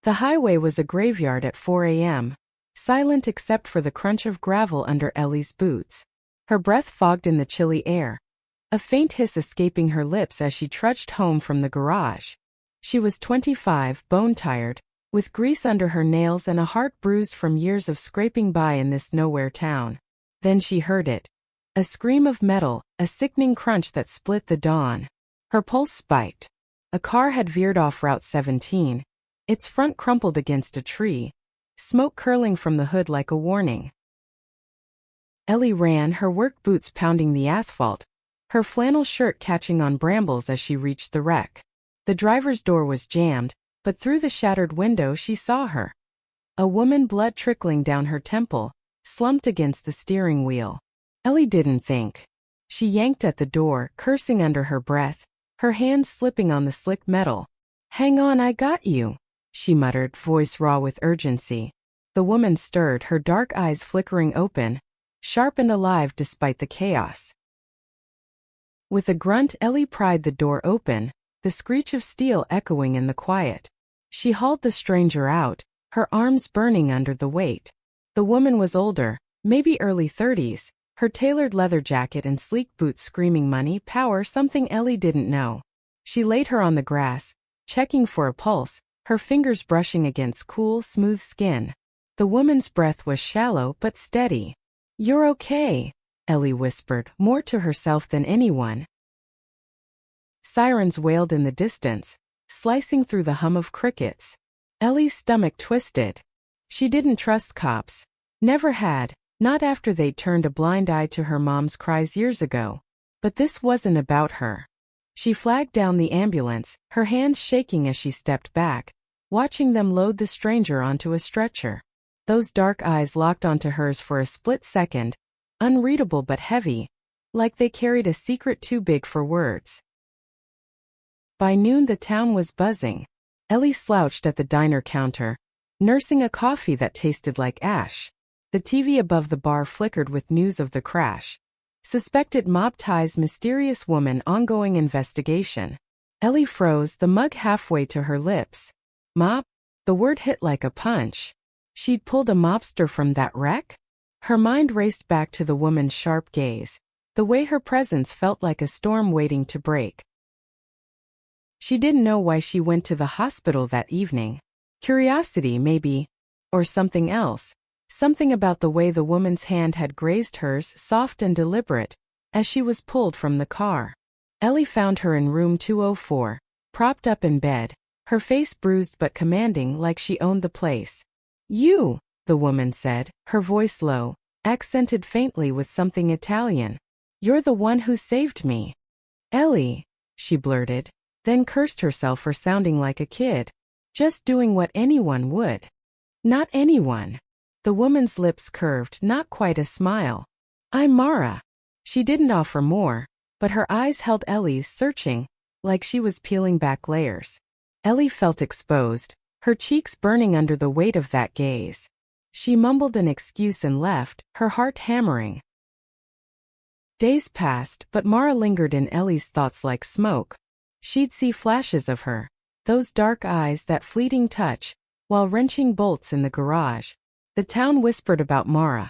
The highway was a graveyard at 4 a.m., silent except for the crunch of gravel under Ellie's boots. Her breath fogged in the chilly air, a faint hiss escaping her lips as she trudged home from the garage. She was 25, bone-tired, with grease under her nails and a heart bruised from years of scraping by in this nowhere town. Then she heard it. A scream of metal, a sickening crunch that split the dawn. Her pulse spiked. A car had veered off Route 17. Its front crumpled against a tree, smoke curling from the hood like a warning. Ellie ran, her work boots pounding the asphalt, her flannel shirt catching on brambles as she reached the wreck. The driver's door was jammed, but through the shattered window she saw her. A woman, blood trickling down her temple, slumped against the steering wheel. Ellie didn't think. She yanked at the door, cursing under her breath, her hands slipping on the slick metal. "Hang on, I got you," she muttered, voice raw with urgency. The woman stirred, her dark eyes flickering open, sharp and alive despite the chaos. With a grunt, Ellie pried the door open, the screech of steel echoing in the quiet. She hauled the stranger out, her arms burning under the weight. The woman was older, maybe early 30s, her tailored leather jacket and sleek boots screaming money, power, something Ellie didn't know. She laid her on the grass, checking for a pulse, her fingers brushing against cool, smooth skin. The woman's breath was shallow but steady. "You're okay," Ellie whispered, more to herself than anyone. Sirens wailed in the distance, slicing through the hum of crickets. Ellie's stomach twisted. She didn't trust cops. Never had, not after they'd turned a blind eye to her mom's cries years ago. But this wasn't about her. She flagged down the ambulance, her hands shaking as she stepped back, watching them load the stranger onto a stretcher. Those dark eyes locked onto hers for a split second, unreadable but heavy, like they carried a secret too big for words. By noon the town was buzzing. Ellie slouched at the diner counter, nursing a coffee that tasted like ash. The TV above the bar flickered with news of the crash. Suspected mob ties, mysterious woman, ongoing investigation. Ellie froze, the mug halfway to her lips. Mob? The word hit like a punch. She'd pulled a mobster from that wreck? Her mind raced back to the woman's sharp gaze, the way her presence felt like a storm waiting to break. She didn't know why she went to the hospital that evening. Curiosity, maybe. Or something else. Something about the way the woman's hand had grazed hers, soft and deliberate, as she was pulled from the car. Ellie found her in room 204, propped up in bed, her face bruised but commanding, like she owned the place. "You," the woman said, her voice low, accented faintly with something Italian. "You're the one who saved me." "Ellie," she blurted, then cursed herself for sounding like a kid. Just doing what anyone would. Not anyone. The woman's lips curved, not quite a smile. "I'm Mara." She didn't offer more, but her eyes held Ellie's, searching, like she was peeling back layers. Ellie felt exposed, her cheeks burning under the weight of that gaze. She mumbled an excuse and left, her heart hammering. Days passed, but Mara lingered in Ellie's thoughts like smoke. She'd see flashes of her, those dark eyes, that fleeting touch, while wrenching bolts in the garage. The town whispered about Mara.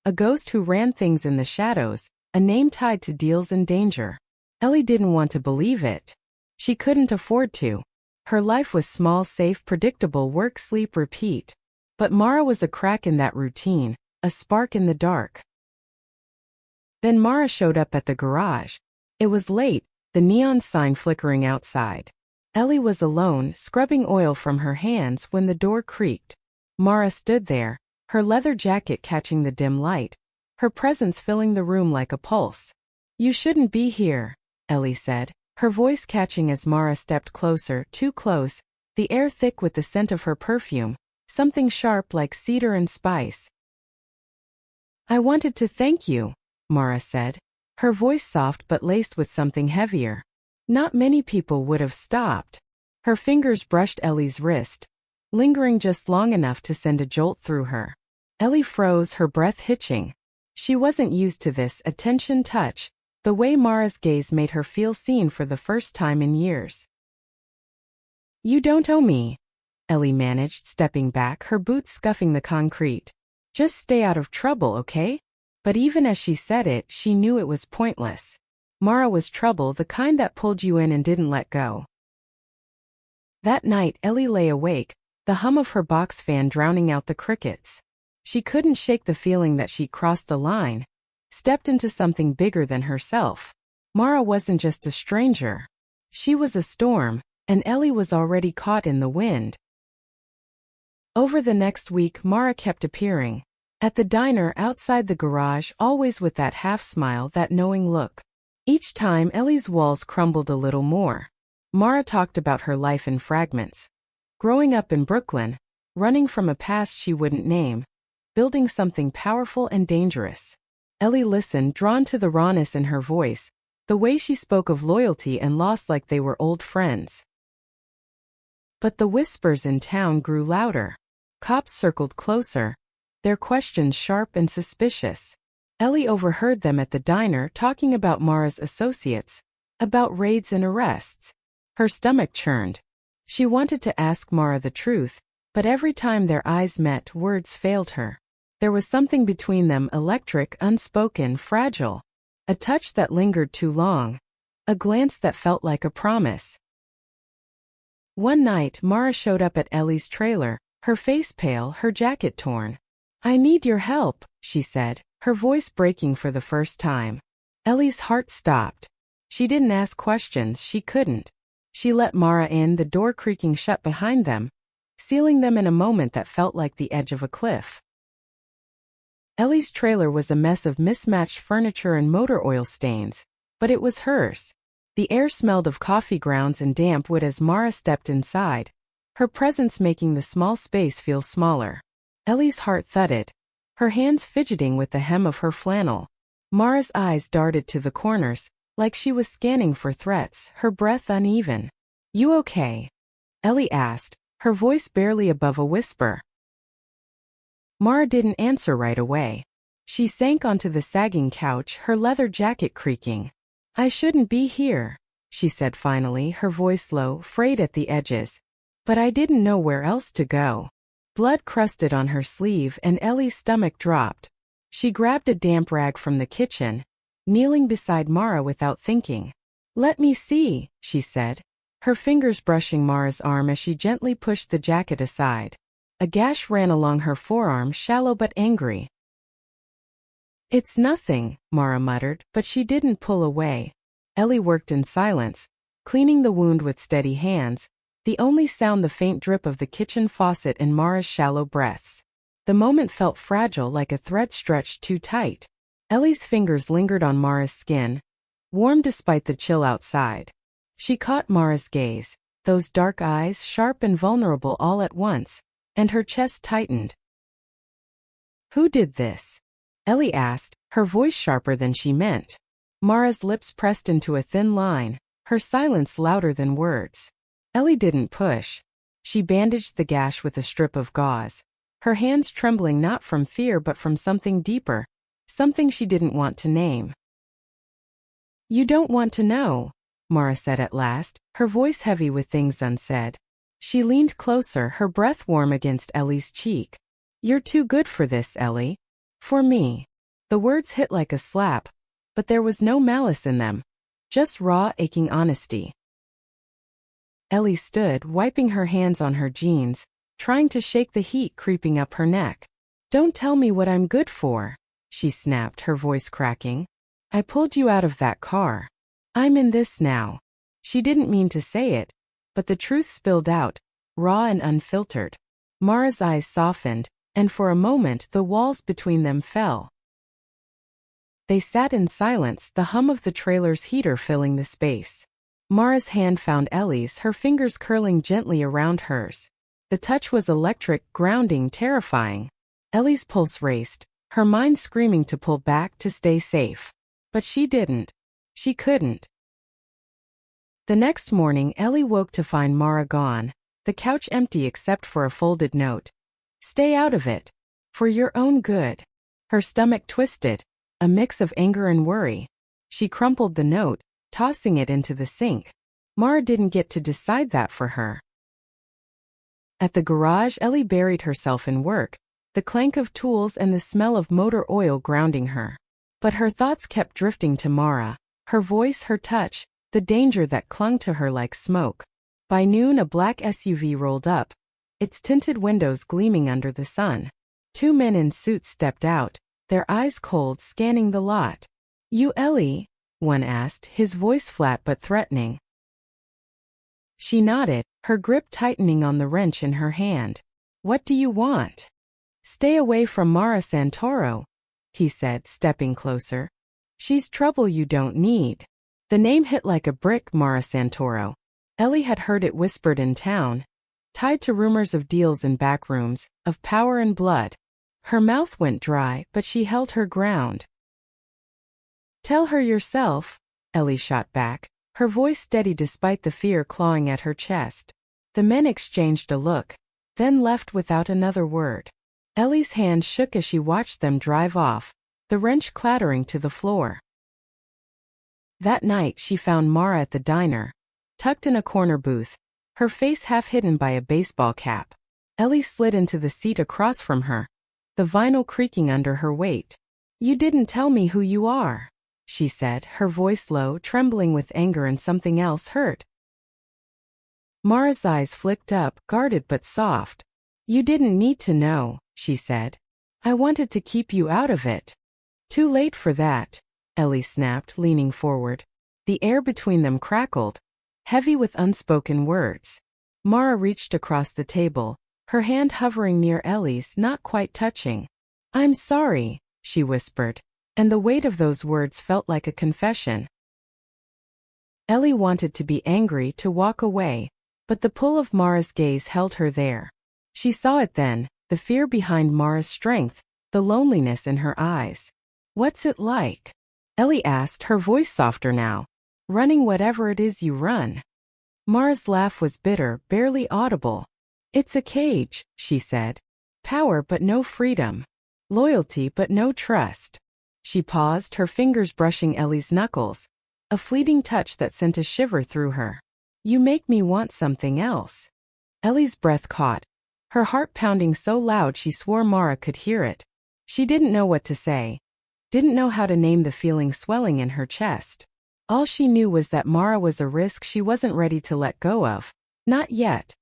A ghost who ran things in the shadows, a name tied to deals and danger. Ellie didn't want to believe it. She couldn't afford to. Her life was small, safe, predictable, work, sleep, repeat. But Mara was a crack in that routine, a spark in the dark. Then Mara showed up at the garage. It was late, the neon sign flickering outside. Ellie was alone, scrubbing oil from her hands when the door creaked. Mara stood there, her leather jacket catching the dim light, her presence filling the room like a pulse. "You shouldn't be here," Ellie said, her voice catching as Mara stepped closer, too close, the air thick with the scent of her perfume, something sharp like cedar and spice. "I wanted to thank you," Mara said, her voice soft but laced with something heavier. Not many people would have stopped. Her fingers brushed Ellie's wrist, lingering just long enough to send a jolt through her. Ellie froze, her breath hitching. She wasn't used to this attention touch, the way Mara's gaze made her feel seen for the first time in years. "You don't owe me," Ellie managed, stepping back, her boots scuffing the concrete. Just stay out of trouble, okay? But even as she said it, she knew it was pointless. Mara was trouble, the kind that pulled you in and didn't let go. That night, Ellie lay awake, the hum of her box fan drowning out the crickets. She couldn't shake the feeling that she'd crossed a line, stepped into something bigger than herself. Mara wasn't just a stranger. She was a storm, and Ellie was already caught in the wind. Over the next week, Mara kept appearing. At the diner, outside the garage, always with that half-smile, that knowing look. Each time, Ellie's walls crumbled a little more. Mara talked about her life in fragments. Growing up in Brooklyn, running from a past she wouldn't name, building something powerful and dangerous. Ellie listened, drawn to the rawness in her voice, the way she spoke of loyalty and loss like they were old friends. But the whispers in town grew louder. Cops circled closer, their questions sharp and suspicious. Ellie overheard them at the diner talking about Mara's associates, about raids and arrests. Her stomach churned. She wanted to ask Mara the truth, but every time their eyes met, words failed her. There was something between them, electric, unspoken, fragile. A touch that lingered too long. A glance that felt like a promise. One night, Mara showed up at Ellie's trailer, her face pale, her jacket torn. "I need your help," she said, her voice breaking for the first time. Ellie's heart stopped. She didn't ask questions, she couldn't. She let Mara in, the door creaking shut behind them, sealing them in a moment that felt like the edge of a cliff. Ellie's trailer was a mess of mismatched furniture and motor oil stains, but it was hers. The air smelled of coffee grounds and damp wood as Mara stepped inside, her presence making the small space feel smaller. Ellie's heart thudded, her hands fidgeting with the hem of her flannel. Mara's eyes darted to the corners, like she was scanning for threats, her breath uneven. "You okay?" Ellie asked, her voice barely above a whisper. Mara didn't answer right away. She sank onto the sagging couch, her leather jacket creaking. "I shouldn't be here," she said finally, her voice low, frayed at the edges. "But I didn't know where else to go." Blood crusted on her sleeve and Ellie's stomach dropped. She grabbed a damp rag from the kitchen, kneeling beside Mara without thinking. "Let me see," she said, her fingers brushing Mara's arm as she gently pushed the jacket aside. A gash ran along her forearm, shallow but angry. "It's nothing," Mara muttered, but she didn't pull away. Ellie worked in silence, cleaning the wound with steady hands, the only sound the faint drip of the kitchen faucet and Mara's shallow breaths. The moment felt fragile, like a thread stretched too tight. Ellie's fingers lingered on Mara's skin, warm despite the chill outside. She caught Mara's gaze, those dark eyes, sharp and vulnerable all at once, and her chest tightened. "Who did this?" Ellie asked, her voice sharper than she meant. Mara's lips pressed into a thin line, her silence louder than words. Ellie didn't push. She bandaged the gash with a strip of gauze, her hands trembling not from fear but from something deeper, something she didn't want to name. "You don't want to know," Mara said at last, her voice heavy with things unsaid. She leaned closer, her breath warm against Ellie's cheek. "You're too good for this, Ellie. For me." The words hit like a slap, but there was no malice in them, just raw, aching honesty. Ellie stood, wiping her hands on her jeans, trying to shake the heat creeping up her neck. "Don't tell me what I'm good for," she snapped, her voice cracking. "I pulled you out of that car. I'm in this now." She didn't mean to say it, but the truth spilled out, raw and unfiltered. Mara's eyes softened, and for a moment the walls between them fell. They sat in silence, the hum of the trailer's heater filling the space. Mara's hand found Ellie's, her fingers curling gently around hers. The touch was electric, grounding, terrifying. Ellie's pulse raced, her mind screaming to pull back, to stay safe. But she didn't. She couldn't. The next morning, Ellie woke to find Mara gone, the couch empty except for a folded note. "Stay out of it. For your own good." Her stomach twisted, a mix of anger and worry. She crumpled the note, tossing it into the sink. Mara didn't get to decide that for her. At the garage, Ellie buried herself in work, the clank of tools and the smell of motor oil grounding her. But her thoughts kept drifting to Mara, her voice, her touch, the danger that clung to her like smoke. By noon, a black SUV rolled up, its tinted windows gleaming under the sun. Two men in suits stepped out, their eyes cold, scanning the lot. "You Ellie?" one asked, his voice flat but threatening. She nodded, her grip tightening on the wrench in her hand. "What do you want?" "Stay away from Mara Santoro," he said, stepping closer. "She's trouble you don't need." The name hit like a brick. Mara Santoro. Ellie had heard it whispered in town, tied to rumors of deals in back rooms, of power and blood. Her mouth went dry, but she held her ground. "Tell her yourself," Ellie shot back, her voice steady despite the fear clawing at her chest. The men exchanged a look, then left without another word. Ellie's hand shook as she watched them drive off, the wrench clattering to the floor. That night she found Mara at the diner, tucked in a corner booth, her face half hidden by a baseball cap. Ellie slid into the seat across from her, the vinyl creaking under her weight. "You didn't tell me who you are," she said, her voice low, trembling with anger and something else, hurt. Mara's eyes flicked up, guarded but soft. "You didn't need to know," she said. "I wanted to keep you out of it." "Too late for that," Ellie snapped, leaning forward. The air between them crackled, heavy with unspoken words. Mara reached across the table, her hand hovering near Ellie's, not quite touching. "I'm sorry," she whispered, and the weight of those words felt like a confession. Ellie wanted to be angry, to walk away, but the pull of Mara's gaze held her there. She saw it then, the fear behind Mara's strength, the loneliness in her eyes. "What's it like?" Ellie asked, her voice softer now. "Running whatever it is you run." Mara's laugh was bitter, barely audible. "It's a cage," she said. "Power but no freedom. Loyalty but no trust." She paused, her fingers brushing Ellie's knuckles, a fleeting touch that sent a shiver through her. "You make me want something else." Ellie's breath caught, her heart pounding so loud she swore Mara could hear it. She didn't know what to say, didn't know how to name the feeling swelling in her chest. All she knew was that Mara was a risk she wasn't ready to let go of. Not yet.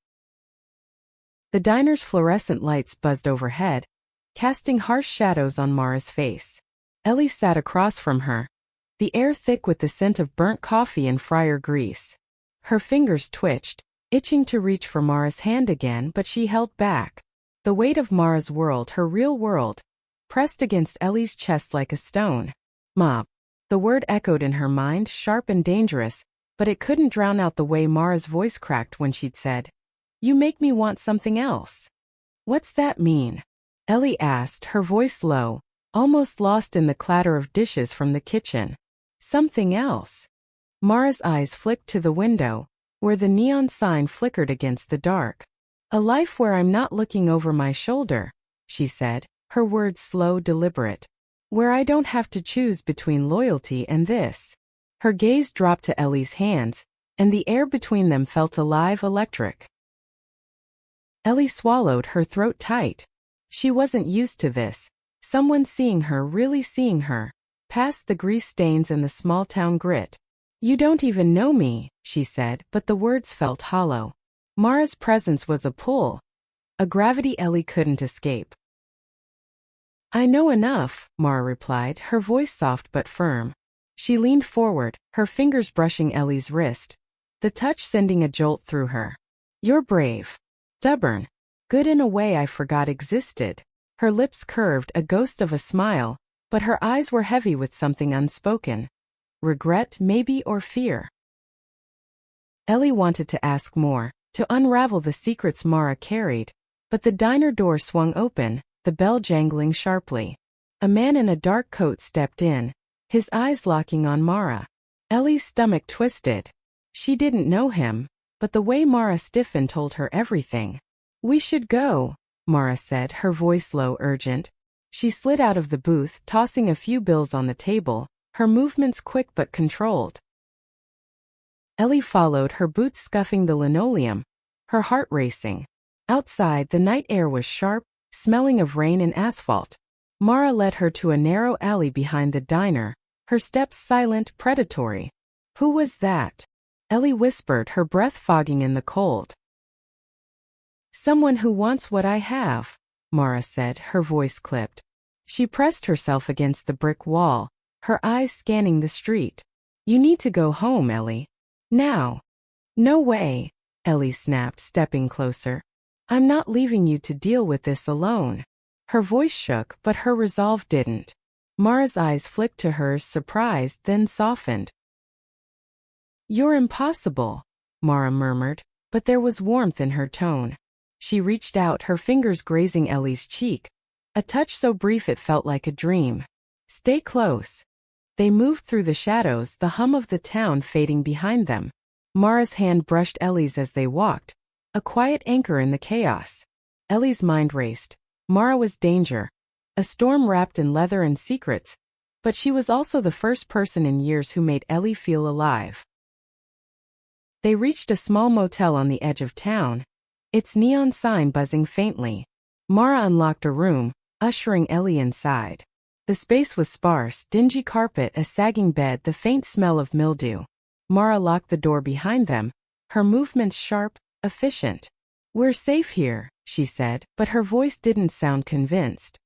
The diner's fluorescent lights buzzed overhead, casting harsh shadows on Mara's face. Ellie sat across from her, the air thick with the scent of burnt coffee and fryer grease. Her fingers twitched, itching to reach for Mara's hand again, but she held back. The weight of Mara's world, her real world, pressed against Ellie's chest like a stone. "Mom." The word echoed in her mind, sharp and dangerous, but it couldn't drown out the way Mara's voice cracked when she'd said, "You make me want something else." "What's that mean?" Ellie asked, her voice low, almost lost in the clatter of dishes from the kitchen. "Something else." Mara's eyes flicked to the window, where the neon sign flickered against the dark. "A life where I'm not looking over my shoulder," she said, her words slow, deliberate. "Where I don't have to choose between loyalty and this." Her gaze dropped to Ellie's hands, and the air between them felt alive, electric. Ellie swallowed, her throat tight. She wasn't used to this. Someone seeing her, really seeing her, past the grease stains and the small-town grit. "You don't even know me," she said, but the words felt hollow. Mara's presence was a pull, a gravity Ellie couldn't escape. "I know enough," Mara replied, her voice soft but firm. She leaned forward, her fingers brushing Ellie's wrist, the touch sending a jolt through her. "You're brave. Stubborn. Good in a way I forgot existed." Her lips curved, a ghost of a smile, but her eyes were heavy with something unspoken. Regret, maybe, or fear. Ellie wanted to ask more, to unravel the secrets Mara carried, but the diner door swung open, the bell jangling sharply. A man in a dark coat stepped in, his eyes locking on Mara. Ellie's stomach twisted. She didn't know him, but the way Mara stiffened told her everything. "We should go," Mara said, her voice low, urgent. She slid out of the booth, tossing a few bills on the table, her movements quick but controlled. Ellie followed, her boots scuffing the linoleum, her heart racing. Outside, the night air was sharp, smelling of rain and asphalt. Mara led her to a narrow alley behind the diner, her steps silent, predatory. "Who was that?" Ellie whispered, her breath fogging in the cold. "Someone who wants what I have," Mara said, her voice clipped. She pressed herself against the brick wall, her eyes scanning the street. "You need to go home, Ellie. Now." "No way," Ellie snapped, stepping closer. "I'm not leaving you to deal with this alone." Her voice shook, but her resolve didn't. Mara's eyes flicked to hers, surprised, then softened. "You're impossible," Mara murmured, but there was warmth in her tone. She reached out, her fingers grazing Ellie's cheek, a touch so brief it felt like a dream. "Stay close." They moved through the shadows, the hum of the town fading behind them. Mara's hand brushed Ellie's as they walked, a quiet anchor in the chaos. Ellie's mind raced. Mara was danger, a storm wrapped in leather and secrets, but she was also the first person in years who made Ellie feel alive. They reached a small motel on the edge of town, its neon sign buzzing faintly. Mara unlocked a room, ushering Ellie inside. The space was sparse, dingy carpet, a sagging bed, the faint smell of mildew. Mara locked the door behind them, her movements sharp, efficient. "We're safe here," she said, but her voice didn't sound convinced.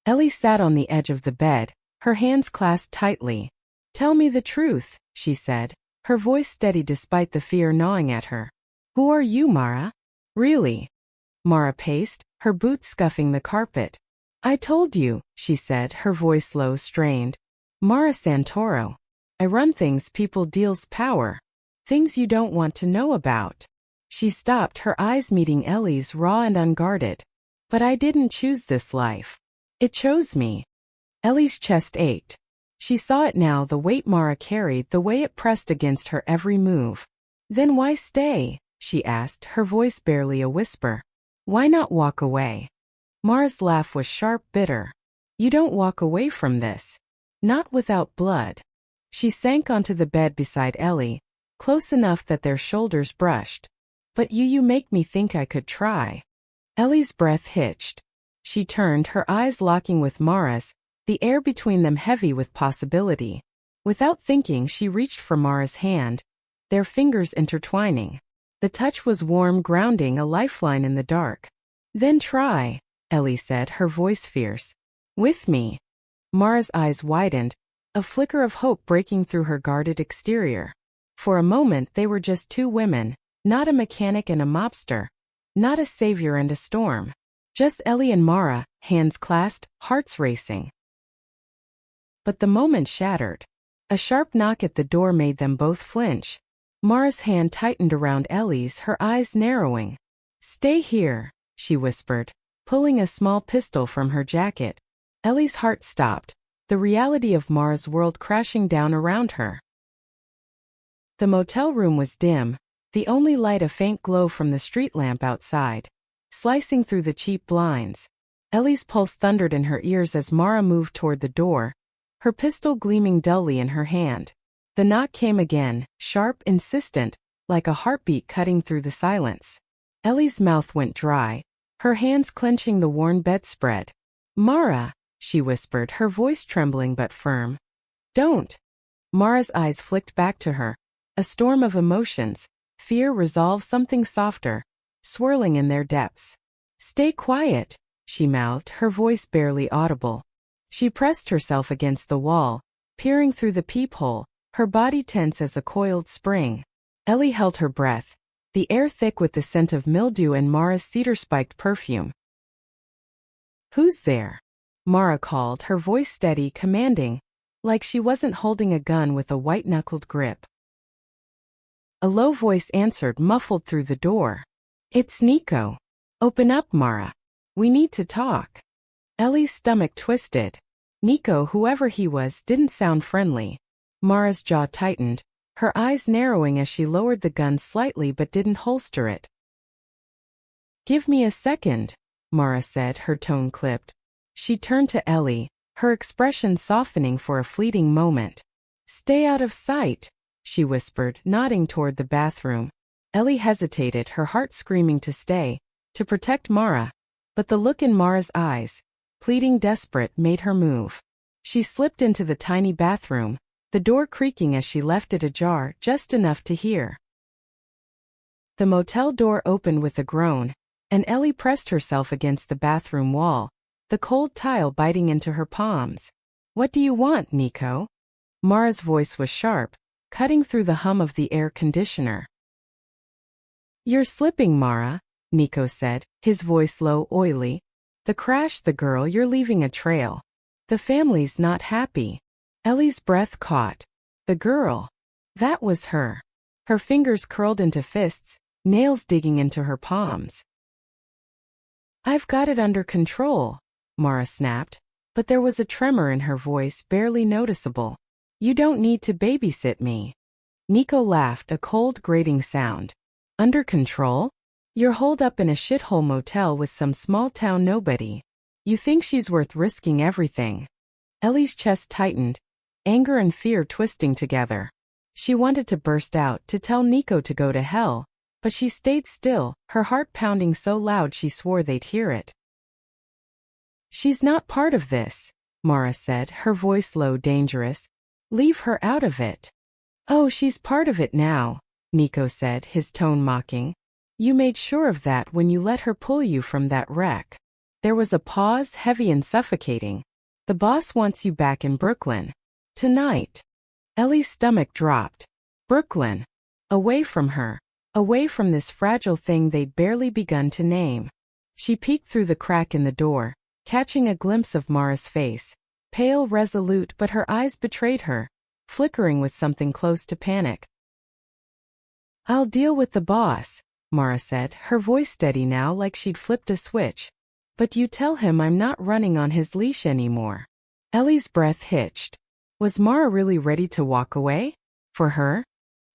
Ellie sat on the edge of the bed, her hands clasped tightly. "Tell me the truth," she said, her voice steady despite the fear gnawing at her. "Who are you, Mara? Really?" Mara paced, her boots scuffing the carpet. "I told you," she said, her voice low, strained. "Mara Santoro. I run things, people, deals, power. Things you don't want to know about." She stopped, her eyes meeting Ellie's, raw and unguarded. "But I didn't choose this life. It chose me." Ellie's chest ached. She saw it now, the weight Mara carried, the way it pressed against her every move. "Then why stay?" she asked, her voice barely a whisper. "Why not walk away?" Mara's laugh was sharp, bitter. "You don't walk away from this. Not without blood." She sank onto the bed beside Ellie, close enough that their shoulders brushed. "But you make me think I could try." Ellie's breath hitched. She turned, her eyes locking with Mara's, the air between them heavy with possibility. Without thinking, she reached for Mara's hand, their fingers intertwining. The touch was warm, grounding, a lifeline in the dark. "Then try," Ellie said, her voice fierce. "With me." Mara's eyes widened, a flicker of hope breaking through her guarded exterior. For a moment they were just two women, not a mechanic and a mobster, not a savior and a storm. Just Ellie and Mara, hands clasped, hearts racing. But the moment shattered. A sharp knock at the door made them both flinch. Mara's hand tightened around Ellie's, her eyes narrowing. "Stay here," she whispered, pulling a small pistol from her jacket. Ellie's heart stopped, the reality of Mara's world crashing down around her. The motel room was dim, the only light a faint glow from the street lamp outside, slicing through the cheap blinds. Ellie's pulse thundered in her ears as Mara moved toward the door, her pistol gleaming dully in her hand. The knock came again, sharp, insistent, like a heartbeat cutting through the silence. Ellie's mouth went dry, her hands clenching the worn bedspread. "Mara," she whispered, her voice trembling but firm. "Don't." Mara's eyes flicked back to her, a storm of emotions, fear, resolve, something softer, swirling in their depths. "Stay quiet," she mouthed, her voice barely audible. She pressed herself against the wall, peering through the peephole, her body tense as a coiled spring. Ellie held her breath, the air thick with the scent of mildew and Mara's cedar-spiked perfume. "Who's there?" Mara called, her voice steady, commanding, like she wasn't holding a gun with a white-knuckled grip. A low voice answered, muffled through the door. "It's Nico. Open up, Mara. We need to talk." Ellie's stomach twisted. Nico, whoever he was, didn't sound friendly. Mara's jaw tightened, her eyes narrowing as she lowered the gun slightly but didn't holster it. "Give me a second," Mara said, her tone clipped. She turned to Ellie, her expression softening for a fleeting moment. "Stay out of sight," she whispered, nodding toward the bathroom. Ellie hesitated, her heart screaming to stay, to protect Mara. But the look in Mara's eyes, pleading desperate, made her move. She slipped into the tiny bathroom, the door creaking as she left it ajar just enough to hear. The motel door opened with a groan, and Ellie pressed herself against the bathroom wall, the cold tile biting into her palms. "What do you want, Nico?" Mara's voice was sharp, cutting through the hum of the air conditioner. "You're slipping, Mara," Nico said, his voice low, oily. "The crash, the girl, you're leaving a trail. The family's not happy." Ellie's breath caught. The girl. That was her. Her fingers curled into fists, nails digging into her palms. "I've got it under control," Mara snapped, but there was a tremor in her voice barely noticeable. "You don't need to babysit me." Nico laughed, a cold, grating sound. "Under control? You're holed up in a shithole motel with some small-town nobody. You think she's worth risking everything?" Ellie's chest tightened, anger and fear twisting together. She wanted to burst out, to tell Nico to go to hell, but she stayed still, her heart pounding so loud she swore they'd hear it. "She's not part of this," Mara said, her voice low, dangerous. "Leave her out of it." "Oh, she's part of it now," Nico said, his tone mocking. "You made sure of that when you let her pull you from that wreck." There was a pause, heavy and suffocating. "The boss wants you back in Brooklyn. Tonight." Ellie's stomach dropped. Brooklyn. Away from her. Away from this fragile thing they'd barely begun to name. She peeked through the crack in the door, catching a glimpse of Mara's face. Pale, resolute, but her eyes betrayed her, flickering with something close to panic. "I'll deal with the boss," Mara said, her voice steady now like she'd flipped a switch. "But you tell him I'm not running on his leash anymore." Ellie's breath hitched. Was Mara really ready to walk away? For her?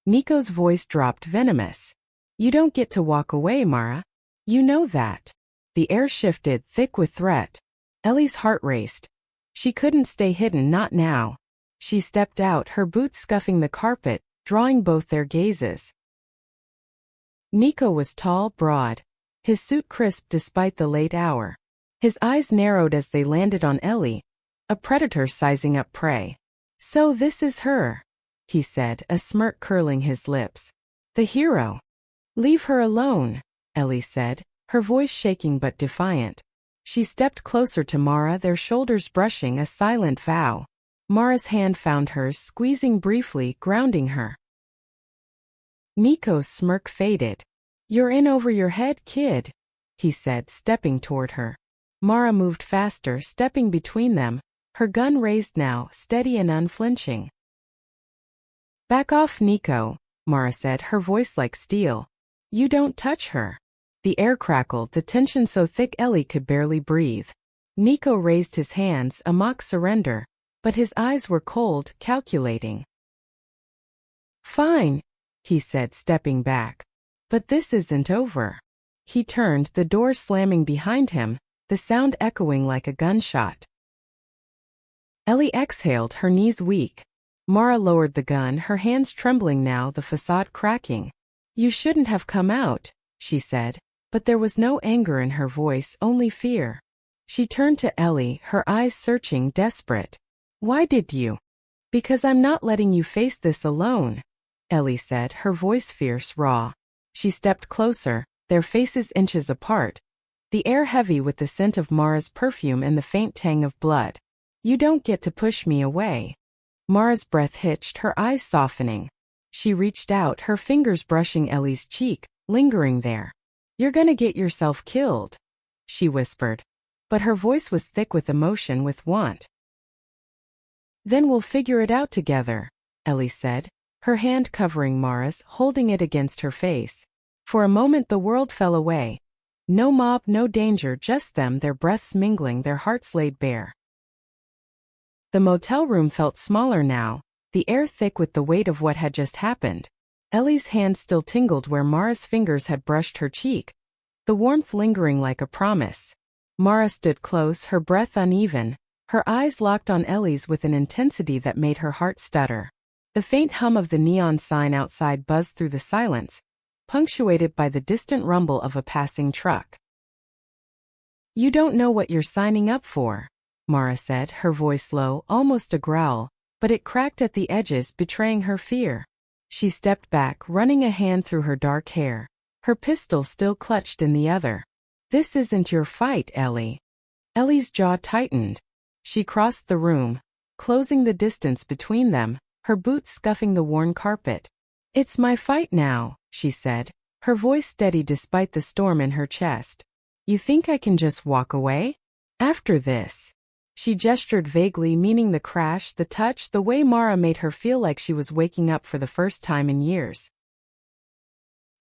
Nico's voice dropped, venomous. "You don't get to walk away, Mara. You know that." The air shifted, thick with threat. Ellie's heart raced. She couldn't stay hidden, not now. She stepped out, her boots scuffing the carpet, drawing both their gazes. Nico was tall, broad, his suit crisp despite the late hour. His eyes narrowed as they landed on Ellie, a predator sizing up prey. "So this is her," he said, a smirk curling his lips. "The hero." "Leave her alone," Ellie said, her voice shaking but defiant. She stepped closer to Mara, their shoulders brushing, a silent vow. Mara's hand found hers, squeezing briefly, grounding her. Nico's smirk faded. "You're in over your head, kid," he said, stepping toward her. Mara moved faster, stepping between them, her gun raised now, steady and unflinching. "Back off, Nico," Mara said, her voice like steel. "You don't touch her." The air crackled, the tension so thick Ellie could barely breathe. Nico raised his hands, a mock surrender, but his eyes were cold, calculating. "Fine," he said, stepping back. "But this isn't over." He turned, the door slamming behind him, the sound echoing like a gunshot. Ellie exhaled, her knees weak. Mara lowered the gun, her hands trembling now, the facade cracking. "You shouldn't have come out," she said, but there was no anger in her voice, only fear. She turned to Ellie, her eyes searching, desperate. "Why did you?" "Because I'm not letting you face this alone," Ellie said, her voice fierce, raw. She stepped closer, their faces inches apart, the air heavy with the scent of Mara's perfume and the faint tang of blood. "You don't get to push me away." Mara's breath hitched, her eyes softening. She reached out, her fingers brushing Ellie's cheek, lingering there. "You're gonna get yourself killed," she whispered. But her voice was thick with emotion, with want. "Then we'll figure it out together," Ellie said, her hand covering Mara's, holding it against her face. For a moment the world fell away. No mob, no danger, just them, their breaths mingling, their hearts laid bare. The motel room felt smaller now, the air thick with the weight of what had just happened. Ellie's hand still tingled where Mara's fingers had brushed her cheek, the warmth lingering like a promise. Mara stood close, her breath uneven, her eyes locked on Ellie's with an intensity that made her heart stutter. The faint hum of the neon sign outside buzzed through the silence, punctuated by the distant rumble of a passing truck. "You don't know what you're signing up for," Mara said, her voice low, almost a growl, but it cracked at the edges, betraying her fear. She stepped back, running a hand through her dark hair, her pistol still clutched in the other. "This isn't your fight, Ellie." Ellie's jaw tightened. She crossed the room, closing the distance between them, her boots scuffing the worn carpet. "It's my fight now," she said, her voice steady despite the storm in her chest. "You think I can just walk away? After this?" She gestured vaguely, meaning the crash, the touch, the way Mara made her feel like she was waking up for the first time in years.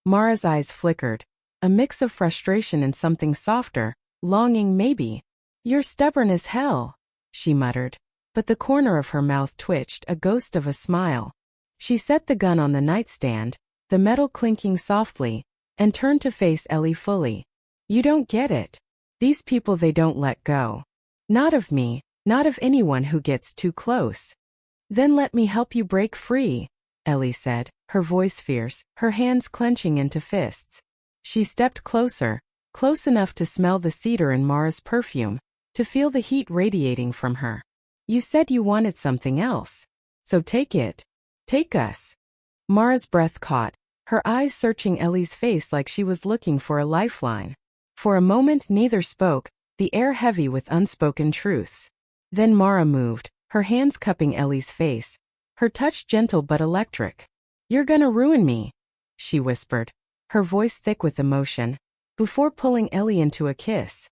Mara's eyes flickered, a mix of frustration and something softer, longing maybe. "You're stubborn as hell," she muttered, but the corner of her mouth twitched, a ghost of a smile. She set the gun on the nightstand, the metal clinking softly, and turned to face Ellie fully. "You don't get it. These people, they don't let go. Not of me, not of anyone who gets too close." "Then let me help you break free," Ellie said, her voice fierce, her hands clenching into fists. She stepped closer, close enough to smell the cedar in Mara's perfume, to feel the heat radiating from her. "You said you wanted something else. So take it. Take us." Mara's breath caught, her eyes searching Ellie's face like she was looking for a lifeline. For a moment neither spoke, the air heavy with unspoken truths. Then Mara moved, her hands cupping Ellie's face, her touch gentle but electric. "You're gonna ruin me," she whispered, her voice thick with emotion, before pulling Ellie into a kiss.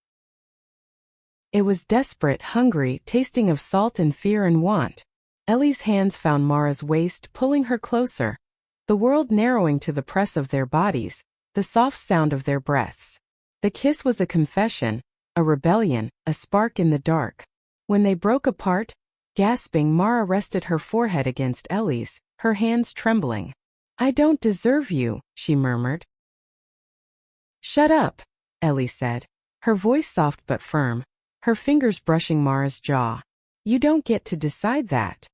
It was desperate, hungry, tasting of salt and fear and want. Ellie's hands found Mara's waist, pulling her closer, the world narrowing to the press of their bodies, the soft sound of their breaths. The kiss was a confession, a rebellion, a spark in the dark. When they broke apart, gasping, Mara rested her forehead against Ellie's, her hands trembling. "I don't deserve you," she murmured. "Shut up," Ellie said, her voice soft but firm, her fingers brushing Mara's jaw. "You don't get to decide that."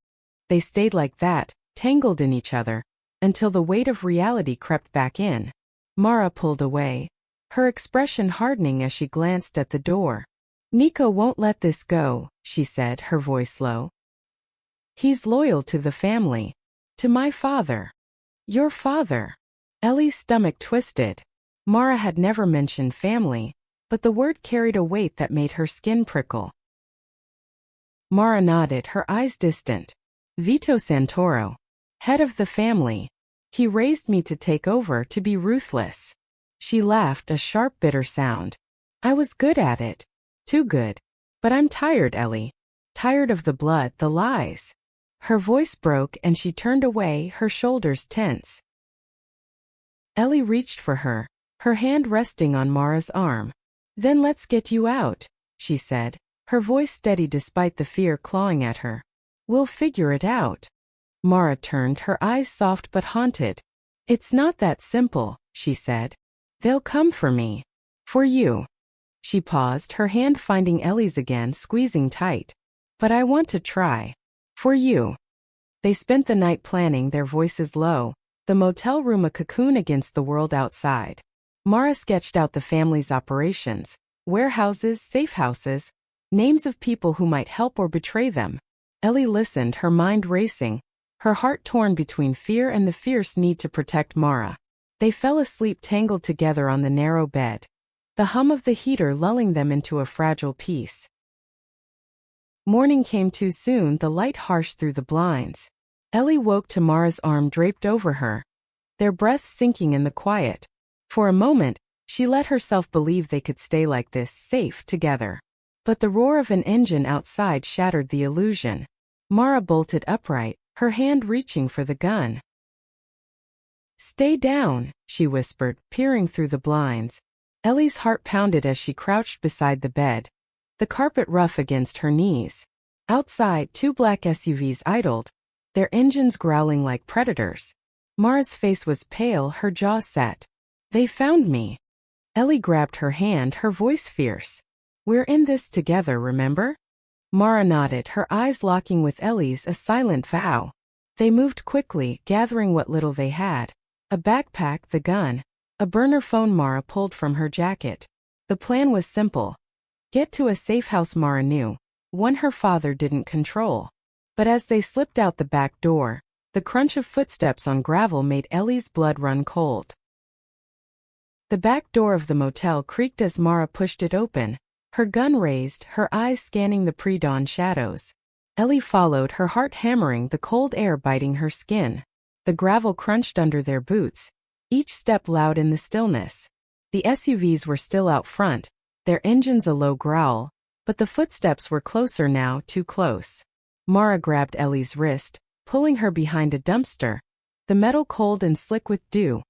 They stayed like that, tangled in each other, until the weight of reality crept back in. Mara pulled away, her expression hardening as she glanced at the door. "Nico won't let this go," she said, her voice low. "He's loyal to the family. To my father." "Your father?" Ellie's stomach twisted. Mara had never mentioned family, but the word carried a weight that made her skin prickle. Mara nodded, her eyes distant. "Vito Santoro. Head of the family. He raised me to take over, to be ruthless." She laughed, a sharp, bitter sound. "I was good at it. Too good. But I'm tired, Ellie. Tired of the blood, the lies." Her voice broke and she turned away, her shoulders tense. Ellie reached for her, her hand resting on Mara's arm. "Then let's get you out," she said, her voice steady despite the fear clawing at her. "We'll figure it out." Mara turned, her eyes soft but haunted. "It's not that simple," she said. "They'll come for me. For you." She paused, her hand finding Ellie's again, squeezing tight. "But I want to try. For you." They spent the night planning, their voices low, the motel room a cocoon against the world outside. Mara sketched out the family's operations, warehouses, safe houses, names of people who might help or betray them. Ellie listened, her mind racing, her heart torn between fear and the fierce need to protect Mara. They fell asleep tangled together on the narrow bed, the hum of the heater lulling them into a fragile peace. Morning came too soon, the light harsh through the blinds. Ellie woke to Mara's arm draped over her, their breaths sinking in the quiet. For a moment, she let herself believe they could stay like this, safe together. But the roar of an engine outside shattered the illusion. Mara bolted upright, her hand reaching for the gun. "Stay down," she whispered, peering through the blinds. Ellie's heart pounded as she crouched beside the bed, the carpet rough against her knees. Outside, two black SUVs idled, their engines growling like predators. Mara's face was pale, her jaw set. "They found me." Ellie grabbed her hand, her voice fierce. "We're in this together, remember?" Mara nodded, her eyes locking with Ellie's, a silent vow. They moved quickly, gathering what little they had. A backpack, the gun, A burner phone Mara pulled from her jacket. The plan was simple. Get to a safe house Mara knew, one her father didn't control. But as they slipped out the back door, the crunch of footsteps on gravel made Ellie's blood run cold. The back door of the motel creaked as Mara pushed it open, her gun raised, her eyes scanning the pre-dawn shadows. Ellie followed, her heart hammering, the cold air biting her skin. The gravel crunched under their boots, each step loud in the stillness. The SUVs were still out front, their engines a low growl, but the footsteps were closer now, too close. Mara grabbed Ellie's wrist, pulling her behind a dumpster, the metal cold and slick with dew.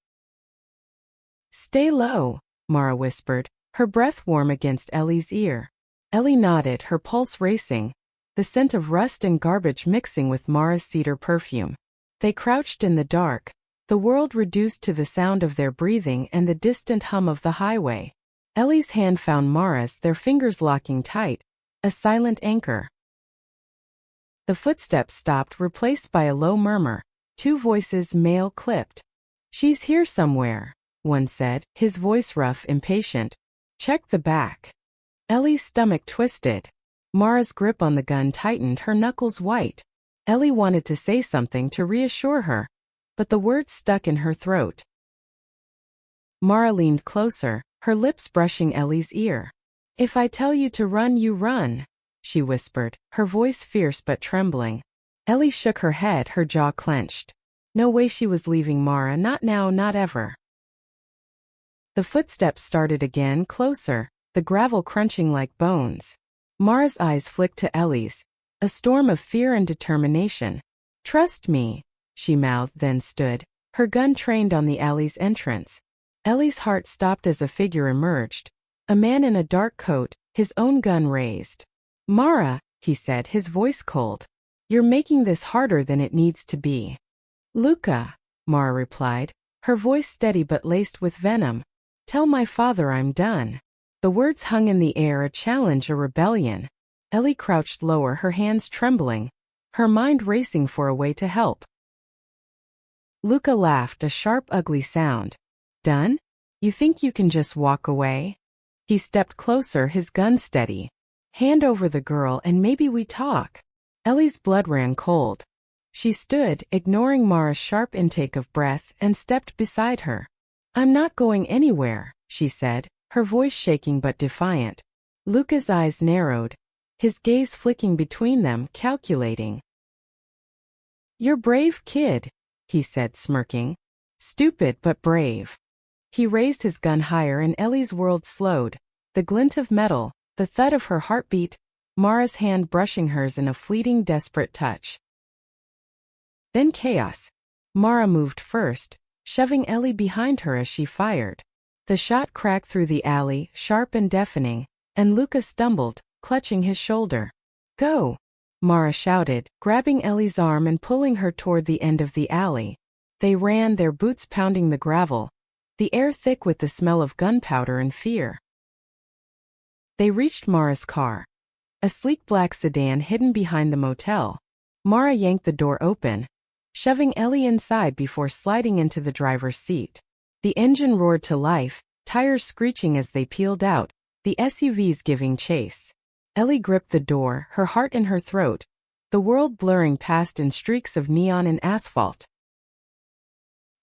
"Stay low," Mara whispered, her breath warm against Ellie's ear. Ellie nodded, her pulse racing, the scent of rust and garbage mixing with Mara's cedar perfume. They crouched in the dark, the world reduced to the sound of their breathing and the distant hum of the highway. Ellie's hand found Mara's, their fingers locking tight, a silent anchor. The footsteps stopped, replaced by a low murmur, two voices, male, clipped. "She's here somewhere," one said, his voice rough, impatient. "Check the back." Ellie's stomach twisted. Mara's grip on the gun tightened, her knuckles white. Ellie wanted to say something to reassure her, but the words stuck in her throat. Mara leaned closer, her lips brushing Ellie's ear. "If I tell you to run, you run," she whispered, her voice fierce but trembling. Ellie shook her head, her jaw clenched. No way she was leaving Mara, not now, not ever. The footsteps started again, closer, the gravel crunching like bones. Mara's eyes flicked to Ellie's, a storm of fear and determination. "Trust me," she mouthed, then stood, her gun trained on the alley's entrance. Ellie's heart stopped as a figure emerged, a man in a dark coat, his own gun raised. "Mara," he said, his voice cold, "you're making this harder than it needs to be." "Luca," Mara replied, her voice steady but laced with venom. "Tell my father I'm done." The words hung in the air, a challenge, a rebellion. Ellie crouched lower, her hands trembling, her mind racing for a way to help. Luca laughed, a sharp, ugly sound. "Done? You think you can just walk away?" He stepped closer, his gun steady. "Hand over the girl and maybe we talk." Ellie's blood ran cold. She stood, ignoring Mara's sharp intake of breath, and stepped beside her. "I'm not going anywhere," she said, her voice shaking but defiant. Luca's eyes narrowed, his gaze flicking between them, calculating. "You're brave, kid," he said, smirking. "Stupid but brave." He raised his gun higher and Ellie's world slowed, the glint of metal, the thud of her heartbeat, Mara's hand brushing hers in a fleeting, desperate touch. Then chaos. Mara moved first, shoving Ellie behind her as she fired. The shot cracked through the alley, sharp and deafening, and Luca stumbled, clutching his shoulder. "Go!" Mara shouted, grabbing Ellie's arm and pulling her toward the end of the alley. They ran, their boots pounding the gravel, the air thick with the smell of gunpowder and fear. They reached Mara's car, a sleek black sedan hidden behind the motel. Mara yanked the door open, shoving Ellie inside before sliding into the driver's seat. The engine roared to life, tires screeching as they peeled out, the SUVs giving chase. Ellie gripped the door, her heart in her throat, the world blurring past in streaks of neon and asphalt.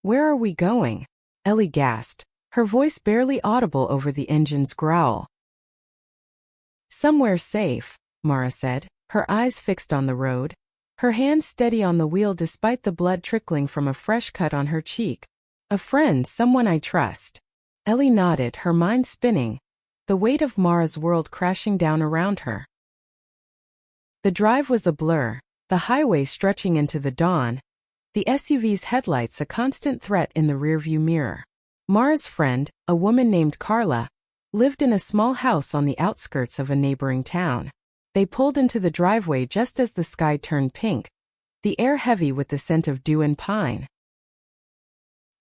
"Where are we going?" Ellie gasped, her voice barely audible over the engine's growl. "Somewhere safe," Mara said, her eyes fixed on the road, her hand steady on the wheel despite the blood trickling from a fresh cut on her cheek. "A friend, someone I trust." Ellie nodded, her mind spinning, the weight of Mara's world crashing down around her. The drive was a blur, the highway stretching into the dawn, the SUV's headlights a constant threat in the rearview mirror. Mara's friend, a woman named Carla, lived in a small house on the outskirts of a neighboring town. They pulled into the driveway just as the sky turned pink, the air heavy with the scent of dew and pine.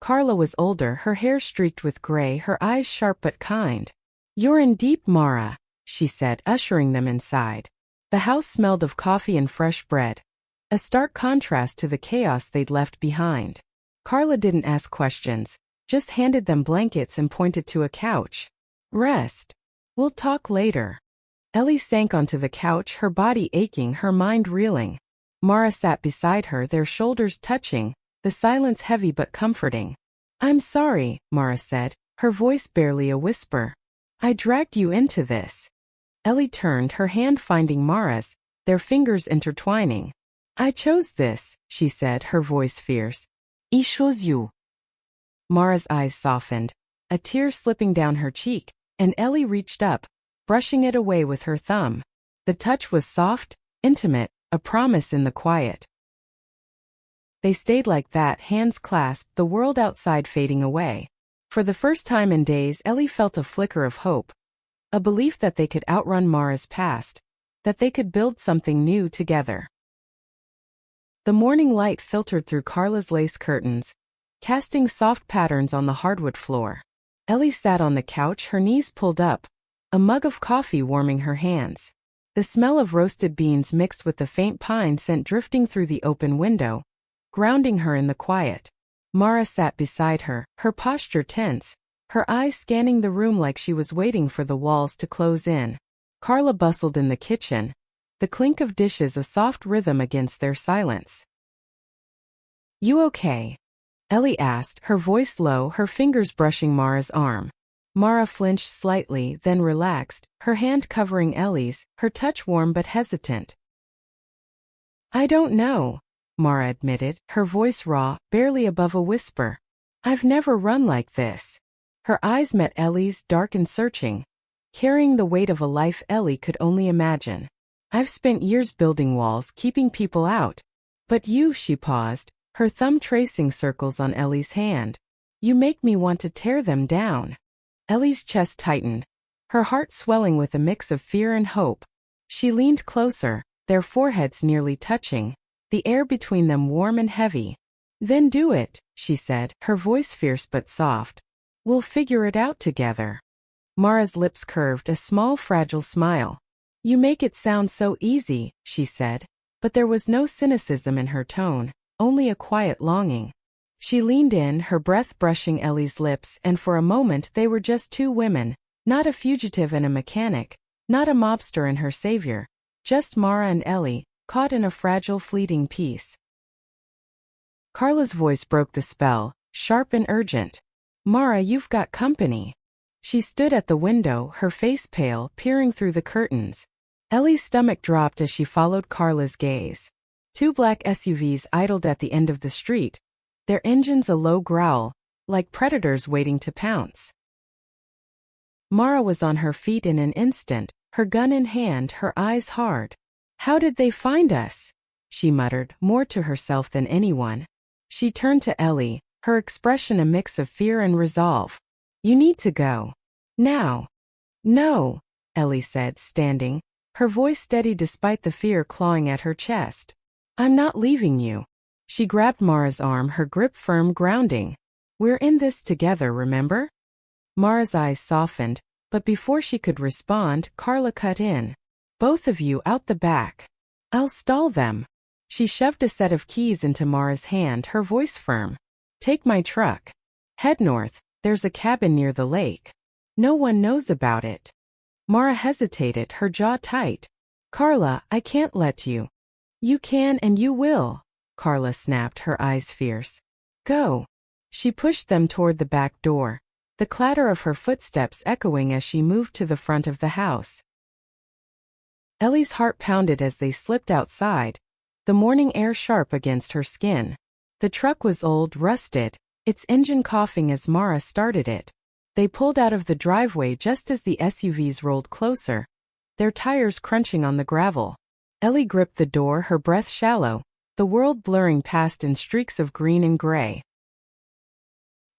Carla was older, her hair streaked with gray, her eyes sharp but kind. "You're in deep, Mara," she said, ushering them inside. The house smelled of coffee and fresh bread, a stark contrast to the chaos they'd left behind. Carla didn't ask questions, just handed them blankets and pointed to a couch. Rest. We'll talk later. Ellie sank onto the couch, her body aching, her mind reeling. Mara sat beside her, their shoulders touching, the silence heavy but comforting. I'm sorry, Mara said, her voice barely a whisper. I dragged you into this. Ellie turned, her hand finding Mara's, their fingers intertwining. I chose this, she said, her voice fierce. I chose you. Mara's eyes softened, a tear slipping down her cheek, and Ellie reached up, brushing it away with her thumb. The touch was soft, intimate, a promise in the quiet. They stayed like that, hands clasped, the world outside fading away. For the first time in days, Ellie felt a flicker of hope. A belief that they could outrun Mara's past, that they could build something new together. The morning light filtered through Carla's lace curtains, casting soft patterns on the hardwood floor. Ellie sat on the couch, her knees pulled up, a mug of coffee warming her hands. The smell of roasted beans mixed with the faint pine scent drifting through the open window, grounding her in the quiet. Mara sat beside her, her posture tense, her eyes scanning the room like she was waiting for the walls to close in. Carla bustled in the kitchen, the clink of dishes a soft rhythm against their silence. You okay? Ellie asked, her voice low, her fingers brushing Mara's arm. Mara flinched slightly, then relaxed, her hand covering Ellie's, her touch warm but hesitant. I don't know, Mara admitted, her voice raw, barely above a whisper. I've never run like this. Her eyes met Ellie's, dark and searching, carrying the weight of a life Ellie could only imagine. I've spent years building walls, keeping people out. But you, she paused, her thumb tracing circles on Ellie's hand. You make me want to tear them down. Ellie's chest tightened, her heart swelling with a mix of fear and hope. She leaned closer, their foreheads nearly touching, the air between them warm and heavy. Then do it, she said, her voice fierce but soft. We'll figure it out together. Mara's lips curved, a small fragile smile. You make it sound so easy, she said, but there was no cynicism in her tone, only a quiet longing. She leaned in, her breath brushing Ellie's lips, and for a moment they were just two women, not a fugitive and a mechanic, not a mobster and her savior, just Mara and Ellie, caught in a fragile fleeting peace. Carla's voice broke the spell, sharp and urgent. Mara, you've got company. She stood at the window, her face pale, peering through the curtains. Ellie's stomach dropped as she followed Carla's gaze. Two black SUVs idled at the end of the street, their engines a low growl, like predators waiting to pounce. Mara was on her feet in an instant, her gun in hand, her eyes hard. How did they find us? She muttered, more to herself than anyone. She turned to Ellie, her expression a mix of fear and resolve. You need to go. Now. No, Ellie said, standing, her voice steady despite the fear clawing at her chest. I'm not leaving you. She grabbed Mara's arm, her grip firm, grounding. We're in this together, remember? Mara's eyes softened, but before she could respond, Carla cut in. Both of you out the back. I'll stall them. She shoved a set of keys into Mara's hand, her voice firm. Take my truck. Head north, there's a cabin near the lake. No one knows about it. Mara hesitated, her jaw tight. Carla, I can't let you. You can and you will, Carla snapped, her eyes fierce. Go. She pushed them toward the back door, the clatter of her footsteps echoing as she moved to the front of the house. Ellie's heart pounded as they slipped outside, the morning air sharp against her skin. The truck was old, rusted, its engine coughing as Mara started it. They pulled out of the driveway just as the SUVs rolled closer, their tires crunching on the gravel. Ellie gripped the door, her breath shallow, the world blurring past in streaks of green and gray.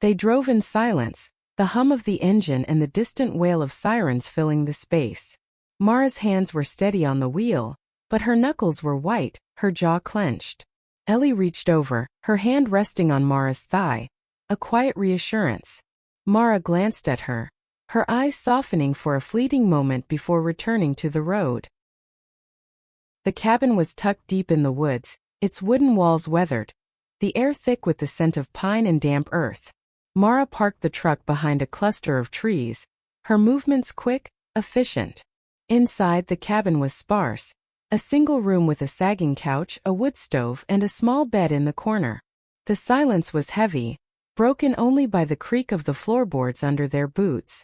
They drove in silence, the hum of the engine and the distant wail of sirens filling the space. Mara's hands were steady on the wheel, but her knuckles were white, her jaw clenched. Ellie reached over, her hand resting on Mara's thigh, a quiet reassurance. Mara glanced at her, her eyes softening for a fleeting moment before returning to the road. The cabin was tucked deep in the woods, its wooden walls weathered, the air thick with the scent of pine and damp earth. Mara parked the truck behind a cluster of trees, her movements quick, efficient. Inside, the cabin was sparse. A single room with a sagging couch, a wood stove, and a small bed in the corner. The silence was heavy, broken only by the creak of the floorboards under their boots.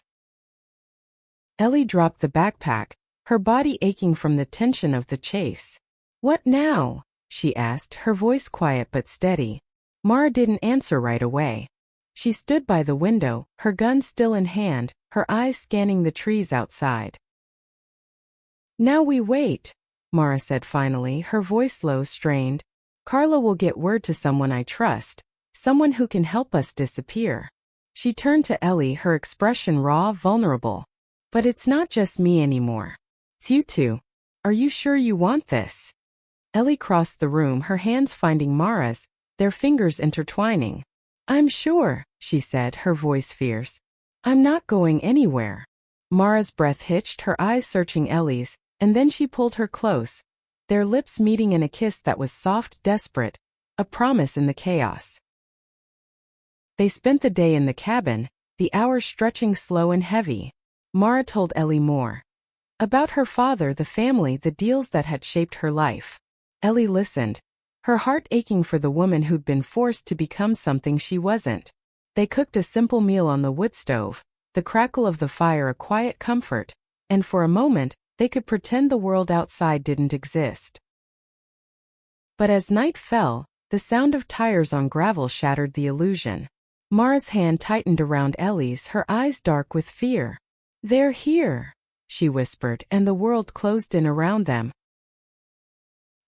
Ellie dropped the backpack, her body aching from the tension of the chase. "What now?" she asked, her voice quiet but steady. Mara didn't answer right away. She stood by the window, her gun still in hand, her eyes scanning the trees outside. "Now we wait," Mara said finally, her voice low, strained. "Carla will get word to someone I trust, someone who can help us disappear." She turned to Ellie, her expression raw, vulnerable. "But it's not just me anymore. It's you two. Are you sure you want this?" Ellie crossed the room, her hands finding Mara's, their fingers intertwining. "I'm sure," she said, her voice fierce. "I'm not going anywhere." Mara's breath hitched, her eyes searching Ellie's, and then she pulled her close, their lips meeting in a kiss that was soft, desperate, a promise in the chaos. They spent the day in the cabin, the hours stretching slow and heavy. Mara told Ellie more. About her father, the family, the deals that had shaped her life. Ellie listened, her heart aching for the woman who'd been forced to become something she wasn't. They cooked a simple meal on the wood stove, the crackle of the fire a quiet comfort, and for a moment, they could pretend the world outside didn't exist. But as night fell, the sound of tires on gravel shattered the illusion. Mara's hand tightened around Ellie's, her eyes dark with fear. "They're here," she whispered, and the world closed in around them.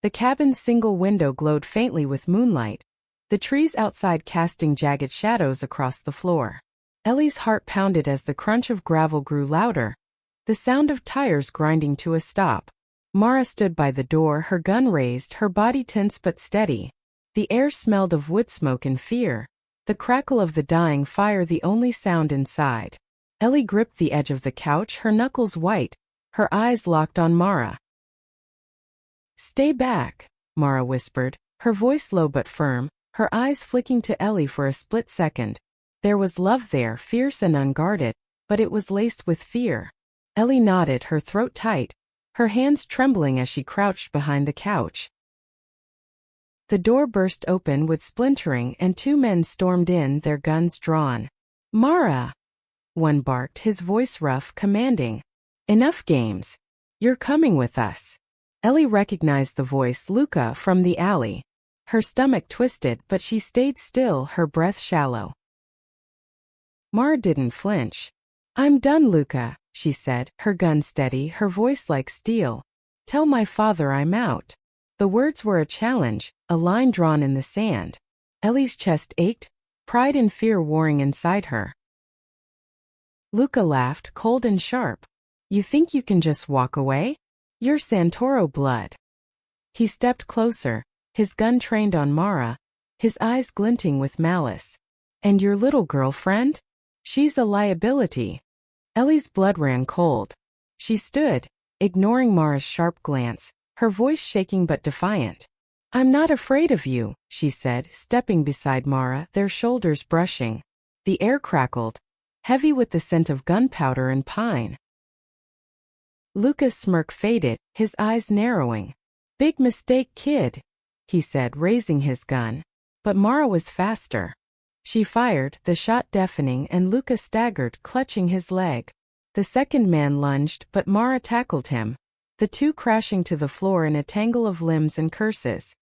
The cabin's single window glowed faintly with moonlight, the trees outside casting jagged shadows across the floor. Ellie's heart pounded as the crunch of gravel grew louder, the sound of tires grinding to a stop. Mara stood by the door, her gun raised, her body tense but steady. The air smelled of wood smoke and fear, the crackle of the dying fire the only sound inside. Ellie gripped the edge of the couch, her knuckles white, her eyes locked on Mara. "Stay back," Mara whispered, her voice low but firm, her eyes flicking to Ellie for a split second. There was love there, fierce and unguarded, but it was laced with fear. Ellie nodded, her throat tight, her hands trembling as she crouched behind the couch. The door burst open with splintering and two men stormed in, their guns drawn. "Mara!" one barked, his voice rough, commanding. "Enough games. You're coming with us." Ellie recognized the voice, Luca, from the alley. Her stomach twisted, but she stayed still, her breath shallow. Mara didn't flinch. "I'm done, Luca," she said, her gun steady, her voice like steel. "Tell my father I'm out." The words were a challenge, a line drawn in the sand. Ellie's chest ached, pride and fear warring inside her. Luca laughed, cold and sharp. "You think you can just walk away? You're Santoro blood." He stepped closer, his gun trained on Mara, his eyes glinting with malice. "And your little girlfriend? She's a liability." Ellie's blood ran cold. She stood, ignoring Mara's sharp glance, her voice shaking but defiant. "I'm not afraid of you," she said, stepping beside Mara, their shoulders brushing. The air crackled, heavy with the scent of gunpowder and pine. Luca's smirk faded, his eyes narrowing. "Big mistake, kid," he said, raising his gun. But Mara was faster. She fired, the shot deafening, and Luca staggered, clutching his leg. The second man lunged, but Mara tackled him, the two crashing to the floor in a tangle of limbs and curses.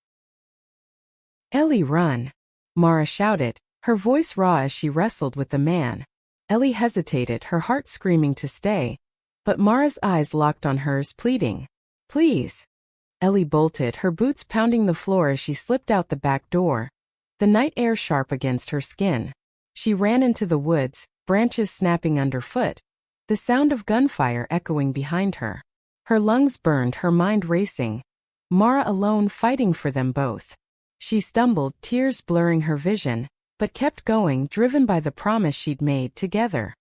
"Ellie, run!" Mara shouted, her voice raw as she wrestled with the man. Ellie hesitated, her heart screaming to stay, but Mara's eyes locked on hers, pleading. "Please." Ellie bolted, her boots pounding the floor as she slipped out the back door, the night air sharp against her skin. She ran into the woods, branches snapping underfoot, the sound of gunfire echoing behind her. Her lungs burned, her mind racing. Mara alone fighting for them both. She stumbled, tears blurring her vision, but kept going, driven by the promise she'd made together.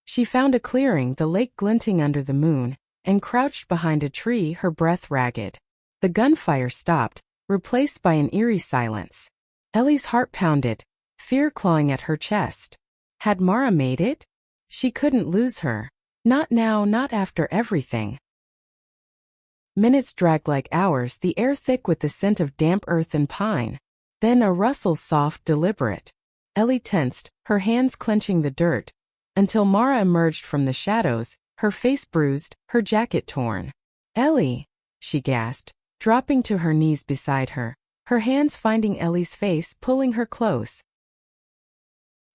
She found a clearing, the lake glinting under the moon, and crouched behind a tree, her breath ragged. The gunfire stopped, replaced by an eerie silence. Ellie's heart pounded, fear clawing at her chest. Had Mara made it? She couldn't lose her. Not now, not after everything. Minutes dragged like hours, the air thick with the scent of damp earth and pine. Then a rustle, soft, deliberate. Ellie tensed, her hands clenching the dirt, until Mara emerged from the shadows, her face bruised, her jacket torn. "Ellie," she gasped, dropping to her knees beside her, her hands finding Ellie's face, pulling her close.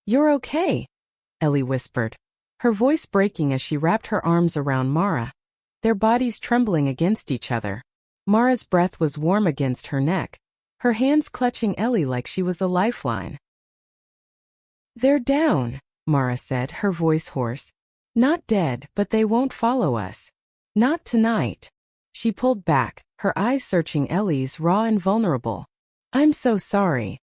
"You're okay," Ellie whispered, her voice breaking as she wrapped her arms around Mara, their bodies trembling against each other. Mara's breath was warm against her neck, her hands clutching Ellie like she was a lifeline. "They're down," Mara said, her voice hoarse. "Not dead, but they won't follow us. Not tonight." She pulled back, her eyes searching Ellie's, raw and vulnerable. "I'm so sorry."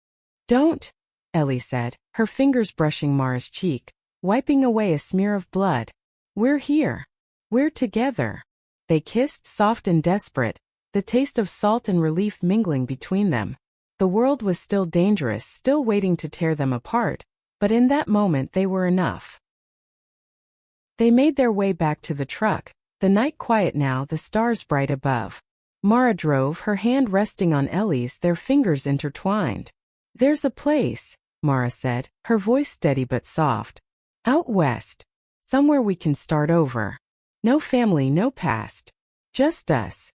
"Don't," Ellie said, her fingers brushing Mara's cheek, wiping away a smear of blood. "We're here. We're together." They kissed, soft and desperate, the taste of salt and relief mingling between them. The world was still dangerous, still waiting to tear them apart, but in that moment they were enough. They made their way back to the truck, the night quiet now, the stars bright above. Mara drove, her hand resting on Ellie's, their fingers intertwined. "There's a place," Mara said, her voice steady but soft. "Out west. Somewhere we can start over. No family, no past. Just us."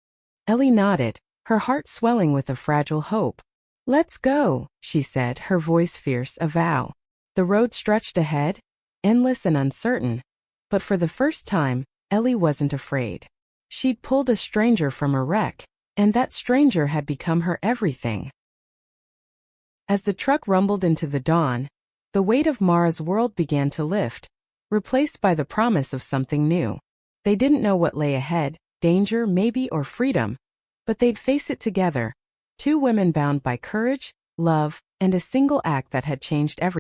Ellie nodded, her heart swelling with a fragile hope. "Let's go," she said, her voice fierce, a vow. The road stretched ahead, endless and uncertain. But for the first time, Ellie wasn't afraid. She'd pulled a stranger from a wreck, and that stranger had become her everything. As the truck rumbled into the dawn, the weight of Mara's world began to lift, replaced by the promise of something new. They didn't know what lay ahead, danger maybe or freedom, but they'd face it together, two women bound by courage, love, and a single act that had changed everything.